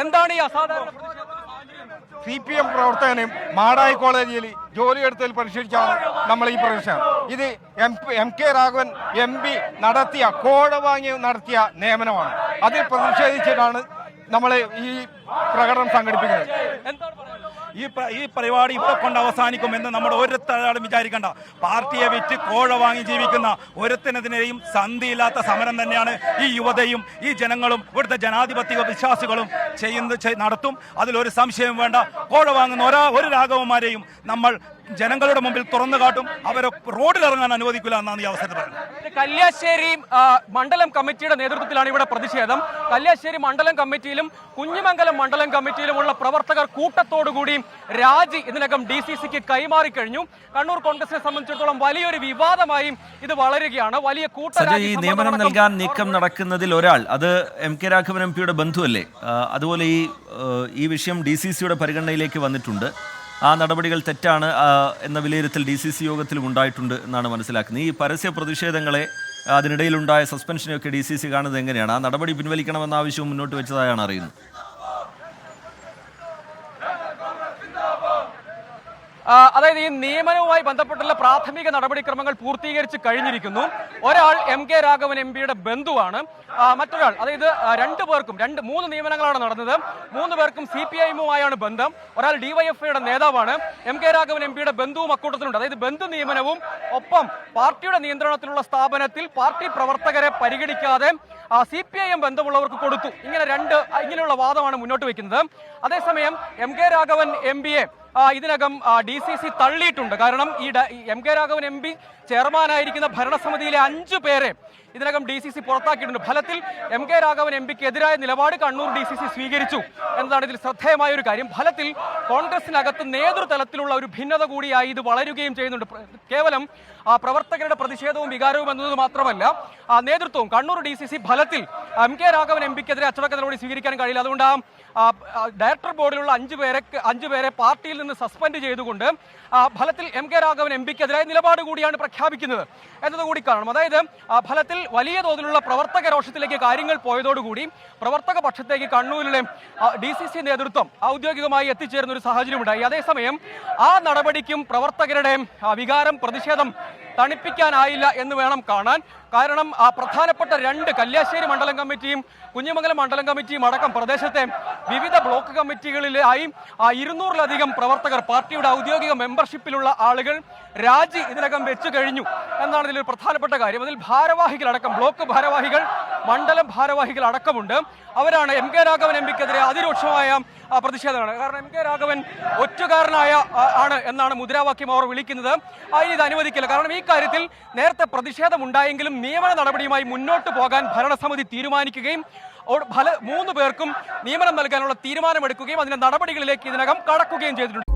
എന്താണ് ഈ അസാധാരണ? CPM പ്രവർത്തകനും മാടായി കോളേജിൽ ജോലിയെടുത്തതിൽ പ്രതിഷേധിച്ചാണ് നമ്മൾ ഈ പ്രതിഷേധം. ഇത് MK രാഘവൻ MP നടത്തിയ കോഴ വാങ്ങി നടത്തിയ നിയമനമാണ്. അതിൽ പ്രതിഷേധിച്ചിട്ടാണ് നമ്മൾ ഈ പ്രകടനം സംഘടിപ്പിക്കുന്നത്. ഈ പരിപാടി ഇവിടെ കൊണ്ട് അവസാനിക്കുമെന്ന് നമ്മൾ ഒരുത്തരാളും വിചാരിക്കേണ്ട. പാർട്ടിയെ വിറ്റ് കോഴ വാങ്ങി ജീവിക്കുന്ന ഒരുത്തിനെതിരെയും സന്ധിയില്ലാത്ത സമരം തന്നെയാണ് ഈ യുവതയും ഈ ജനങ്ങളും ഇവിടുത്തെ ജനാധിപത്യ വിശ്വാസികളും നടത്തും. അതിലൊരു സംശയവും വേണ്ട. കോഴ വാങ്ങുന്ന ഒരു രാഘവന്മാരെയും നമ്മൾ ജനങ്ങളുടെ മുമ്പിൽ തുറന്നു കാട്ടും. അവരെ റോഡിലിറങ്ങാൻ അനുവദിക്കില്ല എന്നാണ് ഈ അവസരത്തിൽ പറയുന്നത്. കല്യാശ്ശേരി മണ്ഡലം കമ്മിറ്റിയുടെ നേതൃത്വത്തിലാണ് ഇവിടെ പ്രതിഷേധം. കല്യാശ്ശേരി മണ്ഡലം കമ്മിറ്റിയിലും കുഞ്ഞിമംഗലം മണ്ഡലം കമ്മിറ്റിയിലുമുള്ള പ്രവർത്തകർ കൂട്ടത്തോടുകൂടി രാജി ഇതിനകം DCCക്ക് കൈമാറിക്കഴിഞ്ഞു. കണ്ണൂർ കോൺഗ്രസിനെ സംബന്ധിച്ചിടത്തോളം വലിയൊരു വിവാദമായി ഇത് വളരുകയാണ്. വലിയ ഈ നിയമനം നൽകാൻ നീക്കം നടക്കുന്നതിൽ ഒരാൾ അത് MK രാഘവൻ MPയുടെ ബന്ധുവല്ലേ? അതുപോലെ ഈ വിഷയം DCCയുടെ പരിഗണനയിലേക്ക് വന്നിട്ടുണ്ട്. ആ നടപടികൾ തെറ്റാണ് എന്ന വിലയിരുത്തൽ DCC യോഗത്തിലും ഉണ്ടായിട്ടുണ്ട് എന്നാണ് മനസ്സിലാക്കുന്നത്. ഈ പരസ്യ പ്രതിഷേധങ്ങളെ അതിനിടയിലുണ്ടായ സസ്പെൻഷനെയൊക്കെ DCC കാണുന്നത് എങ്ങനെയാണ്? ആ നടപടി പിൻവലിക്കണമെന്ന ആവശ്യവും മുന്നോട്ട് വെച്ചതായാണ് അറിയുന്നത്. അതായത് ഈ നിയമനവുമായി ബന്ധപ്പെട്ടുള്ള പ്രാഥമിക നടപടിക്രമങ്ങൾ പൂർത്തീകരിച്ച് കഴിഞ്ഞിരിക്കുന്നു. ഒരാൾ MK രാഘവൻ MPയുടെ ബന്ധുവാണ്. മറ്റൊരാൾ, അതായത് മൂന്ന് നിയമനങ്ങളാണ് നടന്നത്. 3 പേർക്കും CPIയുമായാണ് ബന്ധം. ഒരാൾ DYFIയുടെ നേതാവാണ്. MK രാഘവൻ MPയുടെ ബന്ധുവും അക്കൂട്ടത്തിലുണ്ട്. അതായത് ബന്ധു നിയമനവും ഒപ്പം പാർട്ടിയുടെ നിയന്ത്രണത്തിലുള്ള സ്ഥാപനത്തിൽ പാർട്ടി പ്രവർത്തകരെ പരിഗണിക്കാതെ CPIM ബന്ധമുള്ളവർക്ക് കൊടുത്തു. ഇങ്ങനെയുള്ള വാദമാണ് മുന്നോട്ട് വയ്ക്കുന്നത്. അതേസമയം MK രാഘവൻ MPയെ ഇതിനകം DCC തള്ളിയിട്ടുണ്ട്. കാരണം ഈ MK രാഘവൻ MP ചെയർമാനായിരിക്കുന്ന ഭരണസമിതിയിലെ 5 പേരെ ഇതിനകം DCC പുറത്താക്കിയിട്ടുണ്ട്. ഫലത്തിൽ MK രാഘവൻ MPക്ക് എതിരായ നിലപാട് കണ്ണൂർ DCC സ്വീകരിച്ചു എന്നതാണ് ഇതിൽ ശ്രദ്ധേയമായ ഒരു കാര്യം. ഫലത്തിൽ കോൺഗ്രസിനകത്ത് നേതൃതലത്തിലുള്ള ഒരു ഭിന്നത കൂടിയായി ഇത് വളരുകയും ചെയ്യുന്നുണ്ട്. കേവലം പ്രവർത്തകരുടെ പ്രതിഷേധവും വികാരവും എന്നത് മാത്രമല്ല, നേതൃത്വവും കണ്ണൂർ DCC ഫലത്തിൽ MK രാഘവൻ MPക്കെതിരെ അച്ചടക്ക നടപടി സ്വീകരിക്കാൻ കഴിയില്ല. അതുകൊണ്ട് ഡയറക്ടർ ബോർഡിലുള്ള 5 പേരെ പാർട്ടിയിൽ നിന്ന് സസ്പെൻഡ് ചെയ്തുകൊണ്ട് ഫലത്തിൽ MK രാഘവൻ MPക്കെതിരായ നിലപാട് കൂടിയാണ് പ്രഖ്യാപിക്കുന്നത് എന്നതുകൂടി കാണണം. അതായത് ഫലത്തിൽ വലിയ തോതിലുള്ള പ്രവർത്തക രോഷത്തിലേക്ക് കാര്യങ്ങൾ പോയതോടുകൂടി പ്രവർത്തക പക്ഷത്തേക്ക് കണ്ണൂരിലെ DCC നേതൃത്വം ഔദ്യോഗികമായി എത്തിച്ചേരുന്ന ഒരു സാഹചര്യമുണ്ടായി. അതേസമയം ആ നടപടിക്കും പ്രവർത്തകരുടെ വികാരം, പ്രതിഷേധം തണുപ്പിക്കാനായില്ല എന്ന് വേണം കാണാൻ. കാരണം പ്രധാനപ്പെട്ട 2 കല്യാശ്ശേരി മണ്ഡലം കമ്മിറ്റിയും കുഞ്ഞിമംഗലം മണ്ഡലം കമ്മിറ്റിയും അടക്കം പ്രദേശത്തെ വിവിധ ബ്ലോക്ക് കമ്മിറ്റികളിലായി 200-ലധികം പ്രവർത്തകർ, പാർട്ടിയുടെ ഔദ്യോഗിക മെമ്പർഷിപ്പിലുള്ള ആളുകൾ രാജി ഇതിനകം വെച്ചു കഴിഞ്ഞു എന്നാണ് ഇതിൽ പ്രധാനപ്പെട്ട കാര്യം. അതിൽ ഭാരവാഹികളടക്കം, ബ്ലോക്ക് ഭാരവാഹികൾ, മണ്ഡലം ഭാരവാഹികൾ അടക്കമുണ്ട്. അവരാണ് MK രാഘവൻ MPക്കെതിരെ അതിരൂക്ഷമായ പ്രതിഷേധമാണ്. കാരണം MK രാഘവൻ ഒറ്റുകാരനായ ആണ് എന്നാണ് മുദ്രാവാക്യം അവർ വിളിക്കുന്നത്. ഇത് അനുവദിക്കില്ല. കാരണം ഈ കാര്യത്തിൽ നേരത്തെ പ്രതിഷേധമുണ്ടായെങ്കിലും നിയമന നടപടിയുമായി മുന്നോട്ട് പോകാൻ ഭരണസമിതി തീരുമാനിക്കുകയും 3 പേർക്കും നിയമനം നൽകാനുള്ള തീരുമാനമെടുക്കുകയും അതിന്റെ നടപടികളിലേക്ക് ഇതിനകം കടക്കുകയും ചെയ്തിട്ടുണ്ട്.